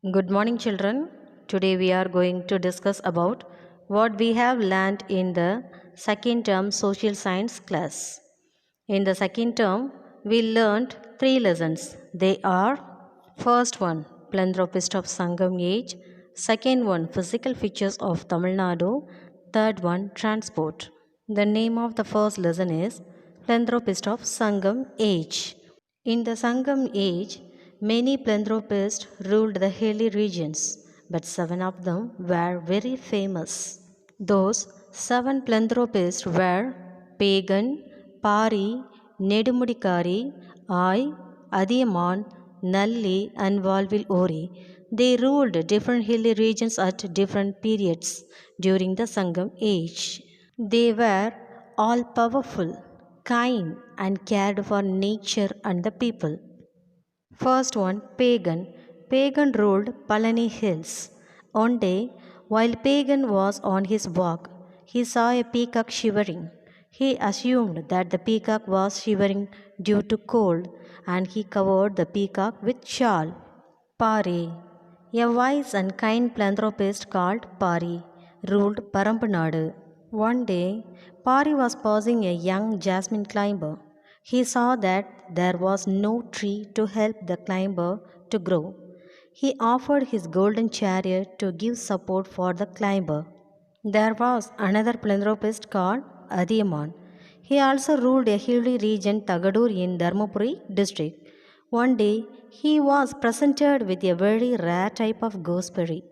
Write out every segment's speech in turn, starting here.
Good morning, children. Today we are going to discuss about what we have learned in the second term social science class. In the second term, we learned three lessons. They are: first one, philanthropist of Sangam age; second one, physical features of Tamil Nadu; third one, transport. The name of the first lesson is philanthropist of Sangam age. In the Sangam age, many philanthropists ruled the hilly regions, but seven of them were very famous. Those seven philanthropists were Pagan, Pari, Nedumudikari, Ai, Adiyaman, Nalli, and Valvil Ori. They ruled different hilly regions at different periods during the Sangam age. They were all powerful, kind, and cared for nature and the people. First one, Pagan. Pagan ruled Palani Hills. One day, while Pagan was on his walk, he saw a peacock shivering. He assumed that the peacock was shivering due to cold, and he covered the peacock with shawl. Pari. A wise and kind philanthropist called Pari ruled Parampanadu. One day, Pari was passing a young jasmine climber. He saw that there was no tree to help the climber to grow. He offered his golden chariot to give support for the climber. There was another philanthropist called Adiyaman. He also ruled a hilly region Tagadur in Dharmapuri district. One day, he was presented with a very rare type of gooseberry.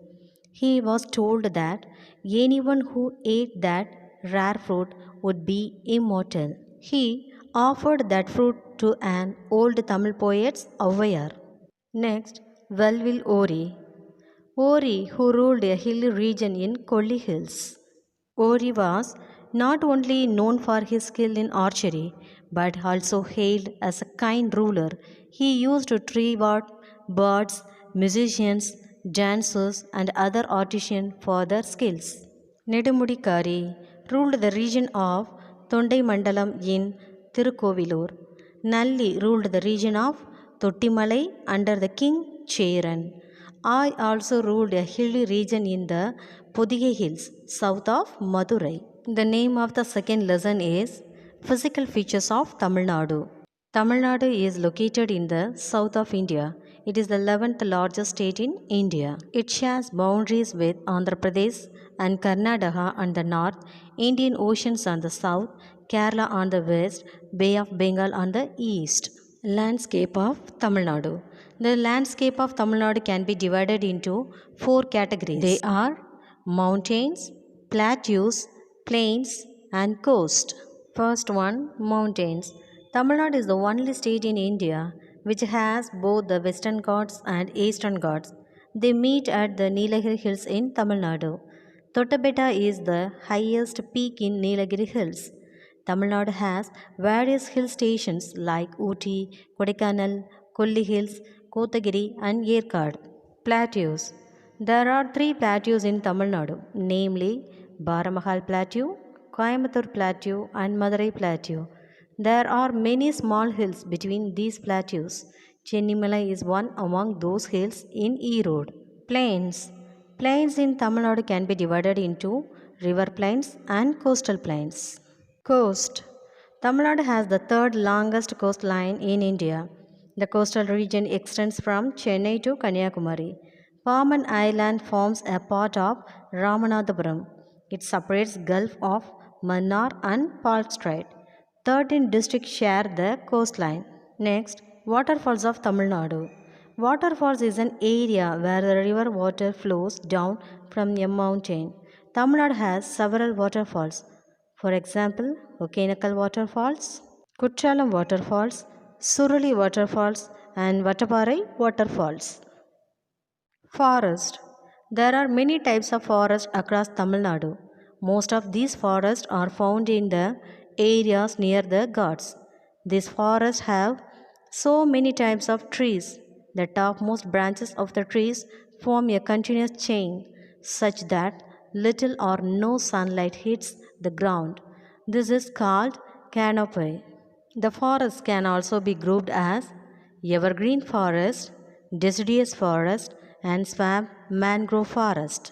He was told that anyone who ate that rare fruit would be immortal. He offered that fruit to an old Tamil poet's Avvayar. Next, Velvil Ori. Ori, who ruled a hilly region in Kolli Hills. Ori was not only known for his skill in archery, but also hailed as a kind ruler. He used to reward birds, musicians, dancers, and other artisans for their skills. Nedumudikari ruled the region of Thondai Mandalam in Tirukovilur. Nalli ruled the region of Tottimalai under the king Cheran. I also ruled a hilly region in the Podige Hills, south of Madurai. The name of the second lesson is Physical Features of Tamil Nadu. Tamil Nadu is located in the south of India. It is the 11th largest state in India. It shares boundaries with Andhra Pradesh and Karnataka on the north, Indian Oceans on the south, Kerala on the west, Bay of Bengal on the east. Landscape of Tamil Nadu. The landscape of Tamil Nadu can be divided into four categories. They are mountains, plateaus, plains, and coast. First one, mountains. Tamil Nadu is the only state in India which has both the Western Ghats and Eastern Ghats. They meet at the Nilagiri Hills in Tamil Nadu. Tottapetta is the highest peak in Nilagiri Hills. Tamil Nadu has various hill stations like Ooty, Kodaikanal, Kolli Hills, Kotagiri, and Yerkad. Plateaus. There are three plateaus in Tamil Nadu, namely Baramahal Plateau, Coimbatore Plateau, and Madurai Plateau. There are many small hills between these plateaus. Chennimalai is one among those hills in Erode. Plains. Plains in Tamil Nadu can be divided into river plains and coastal plains. Coast. Tamil Nadu has the third longest coastline in India. The coastal region extends from Chennai to Kanyakumari. Paman Island forms a part of Ramanathapuram. It separates Gulf of Mannar and Palk Strait. 13 districts share the coastline. Next, waterfalls of Tamil Nadu. Waterfalls is an area where the river water flows down from a mountain. Tamil Nadu has several waterfalls. For example, Okanakal waterfalls, Kutralam waterfalls, Suruli waterfalls, and Vataparai waterfalls. Forest. There are many types of forest across Tamil Nadu. Most of these forests are found in the areas near the Ghats. These forests have so many types of trees. The topmost branches of the trees form a continuous chain such that little or no sunlight hits the ground. This is called canopy. The forest can also be grouped as evergreen forest, deciduous forest, and swamp mangrove forest.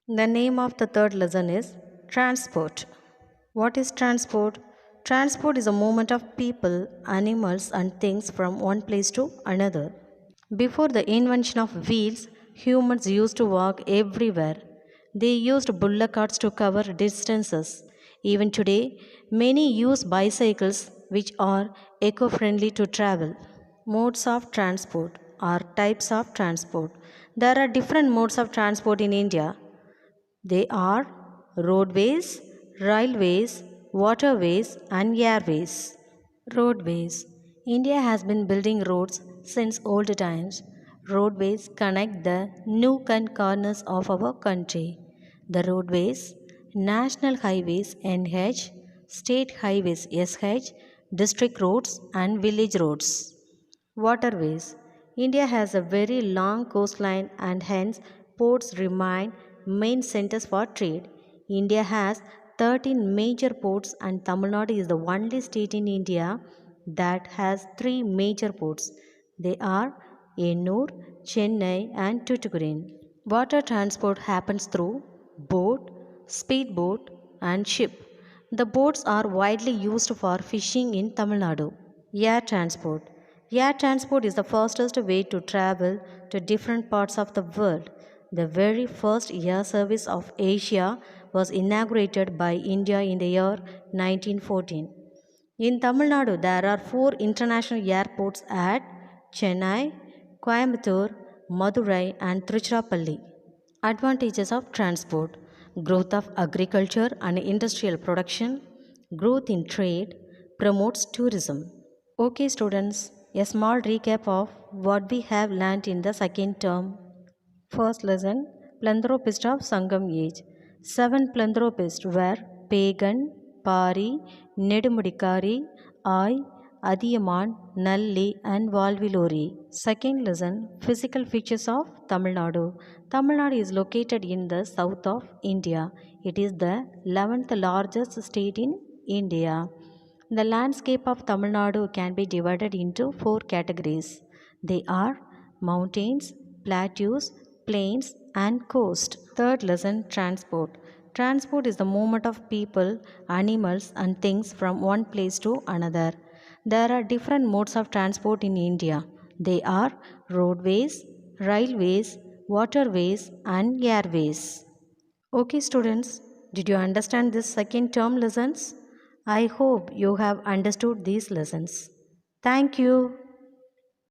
The name of the third lesson is transport. What is transport? Transport is a movement of people, animals, and things from one place to another. Before the invention of wheels, humans used to walk everywhere. They used bullock carts to cover distances. Even today, many use bicycles, which are eco friendly to travel. Modes of transport or types of transport. There are different modes of transport in India. They are roadways, railways, waterways, and airways. Roadways. India has been building roads since old times. Roadways connect the nook and corners of our country. The roadways, national highways NH, state highways SH, district roads, and village roads. Waterways. India has a very long coastline and hence ports remain main centers for trade. India has 13 major ports and Tamil Nadu is the only state in India that has three major ports. They are Ennur, Chennai and Tuticorin. Water transport happens through boat, speedboat and ship. The boats are widely used for fishing in Tamil Nadu. Air transport. Air transport is the fastest way to travel to different parts of the world. The very first air service of Asia was inaugurated by India in the year 1914. In Tamil Nadu, there are four international airports at Chennai, Coimbatore, Madurai, and Tiruchirappalli. Advantages of transport: growth of agriculture and industrial production, growth in trade, promotes tourism. Okay, students, a small recap of what we have learnt in the second term. First lesson, Philanthropist of Sangam age. Seven philanthropists were Pagan, Pari, Nedumudikari, Ai, Adiyaman, Nalli, and Valvilori. Second lesson, Physical features of Tamil Nadu. Tamil Nadu is located in the south of India. It is the 11th largest state in India. The landscape of Tamil Nadu can be divided into four categories. They are mountains, plateaus, plains, and coast. Third lesson, transport. Transport is the movement of people, animals, and things from one place to another. There are different modes of transport in India. They are roadways, railways, waterways, and airways. Okay, students, did you understand this second term lessons? I hope you have understood these lessons. Thank you.